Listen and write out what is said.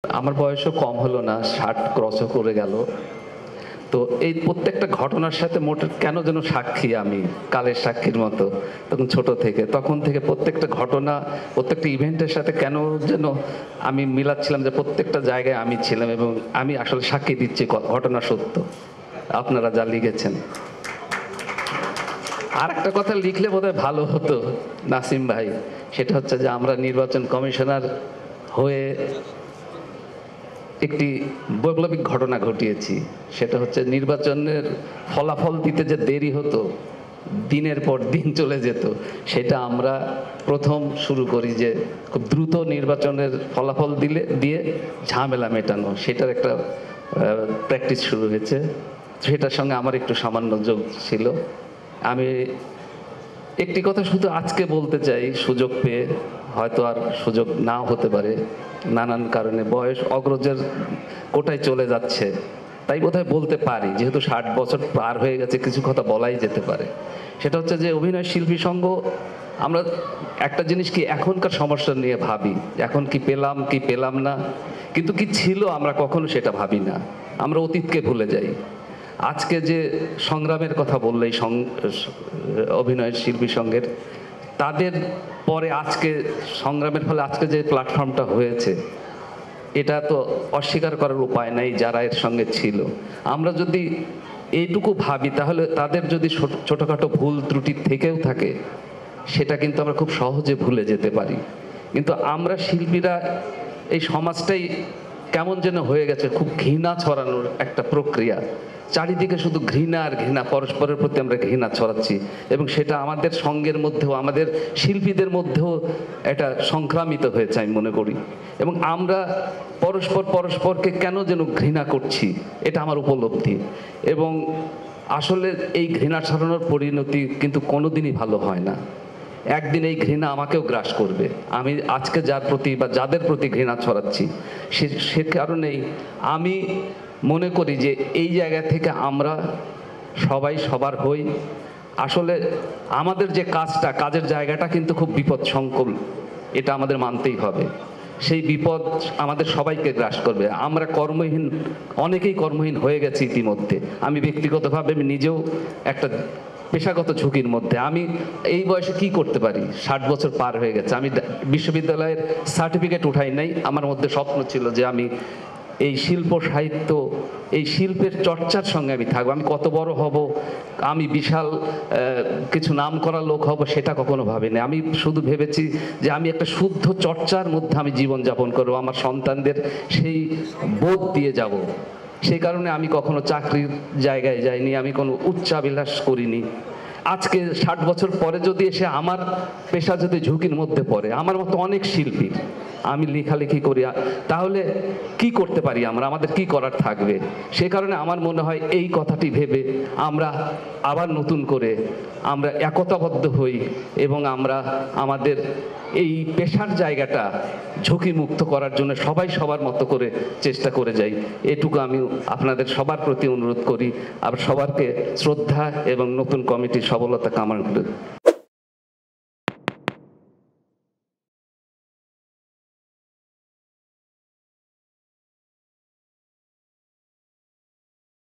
আমার বয়সও কম হলো না, 60 ক্রসও করে গেল। তো এই প্রত্যেকটা ঘটনার সাথে মোট কেন যেন সাক্ষী আমি, কালের সাক্ষীর মতো। তখন ছোট থেকে, তখন থেকে প্রত্যেকটা ঘটনা, প্রত্যেকটা ইভেন্টের সাথে কেন যেন আমি মিলাচ্ছিলাম যে প্রত্যেকটা জায়গায় আমি ছিলাম, এবং আমি আসলে সাক্ষী দিচ্ছি ঘটনা সত্য, আপনারা যা লিখেছেন। আর একটা কথা লিখলে বোধহয় ভালো হতো নাসিম ভাই, সেটা হচ্ছে যে আমরা নির্বাচন কমিশনার হয়ে একটি বৈপ্লবিক ঘটনা ঘটিয়েছি। সেটা হচ্ছে নির্বাচনের ফলাফল দিতে যে দেরি হতো, দিনের পর দিন চলে যেত, সেটা আমরা প্রথম শুরু করি যে খুব দ্রুত নির্বাচনের ফলাফল দিয়ে ঝামেলা মেটানো। সেটার একটা প্র্যাকটিস শুরু হয়েছে। সেটার সঙ্গে আমার একটু সামান্য যোগ ছিল। আমি একটি কথা শুধু আজকে বলতে চাই, সুযোগ পেয়ে, হয়তো আর সুযোগ নাও হতে পারে, নানান কারণে বয়স অগ্রজের কোটায় চলে যাচ্ছে, তাই বোধহয় বলতে পারি, যেহেতু 60 বছর পার হয়ে গেছে, কিছু কথা বলাই যেতে পারে। সেটা হচ্ছে যে অভিনয় শিল্পী সংঘ, আমরা একটা জিনিস কি এখনকার সমস্যা নিয়ে ভাবি, এখন কি পেলাম কি পেলাম না, কিন্তু কি ছিল আমরা কখনো সেটা ভাবি না, আমরা অতীতকে ভুলে যাই। আজকে যে সংগ্রামের কথা বললে অভিনয় শিল্পী সংঘের, তাদের পরে আজকে সংগ্রামের ফলে আজকে যে প্ল্যাটফর্মটা হয়েছে, এটা তো অস্বীকার করার উপায় নাই যারা এর সঙ্গে ছিল। আমরা যদি এইটুকু ভাবি, তাহলে তাদের যদি ছোটোখাটো ভুল ত্রুটি থেকেও থাকে, সেটা কিন্তু আমরা খুব সহজে ভুলে যেতে পারি। কিন্তু আমরা শিল্পীরা, এই সমাজটাই কেমন যেন হয়ে গেছে, খুব ঘৃণা ছড়ানোর একটা প্রক্রিয়া। চারিদিকে শুধু ঘৃণা আর ঘৃণা, পরস্পরের প্রতি আমরা ঘৃণা ছড়াচ্ছি, এবং সেটা আমাদের সঙ্গের মধ্যেও, আমাদের শিল্পীদের মধ্যেও এটা সংক্রামিত হয়েছে আমি মনে করি। এবং আমরা পরস্পরকে কেন যেন ঘৃণা করছি, এটা আমার উপলব্ধি। এবং আসলে এই ঘৃণা ছড়ানোর পরিণতি কিন্তু কোনোদিনই ভালো হয় না। একদিন এই ঘৃণা আমাকেও গ্রাস করবে। আমি আজকে যার প্রতি বা যাদের প্রতি ঘৃণা ছড়াচ্ছি, সে কারণেই আমি মনে করি যে এই জায়গা থেকে আমরা সবাই সবার হই। আসলে আমাদের যে কাজের জায়গাটা কিন্তু খুব বিপদ সংকুল, এটা আমাদের মানতেই হবে। সেই বিপদ আমাদের সবাইকে গ্রাস করবে। আমরা কর্মহীন, অনেকেই কর্মহীন হয়ে গেছে ইতিমধ্যে। আমি ব্যক্তিগতভাবে নিজেও একটা পেশাগত ঝুঁকির মধ্যে। আমি এই বয়সে কি করতে পারি? 60 বছর পার হয়ে গেছে। আমি বিশ্ববিদ্যালয়ের সার্টিফিকেট উঠাই নাই। আমার মধ্যে স্বপ্ন ছিল যে আমি এই শিল্প সাহিত্য, এই শিল্পের চর্চার সঙ্গে আমি থাকবো। আমি কত বড় হব, আমি বিশাল কিছু নাম করা লোক হব, সেটা কখনো ভাবিনি। আমি শুধু ভেবেছি যে আমি একটা শুদ্ধ চর্চার মধ্যে আমি জীবনযাপন করবো, আমার সন্তানদের সেই বোধ দিয়ে যাব। সেই কারণে আমি কখনো চাকরির জায়গায় যাইনি, আমি কোনো উচ্চাভিলাষ করিনি। আজকে 60 বছর পরে যদি এসে আমার পেশা যদি ঝুঁকির মধ্যে পড়ে, আমার মতো অনেক শিল্পী, আমি লেখালেখি করি, তাহলে কি করতে পারি আমরা? আমাদের কি করার থাকবে? সে কারণে আমার মনে হয় এই কথাটি ভেবে আমরা আবার নতুন করে আমরা একতাবদ্ধ হই, এবং আমরা আমাদের এই পেশার জায়গাটা ঝুঁকিমুক্ত করার জন্য সবাই সবার মতো করে চেষ্টা করে যাই। এটুকু আমি আপনাদের সবার প্রতি অনুরোধ করি। আর সবারকে শ্রদ্ধা এবং নতুন কমিটির সফলতা কামনা করি।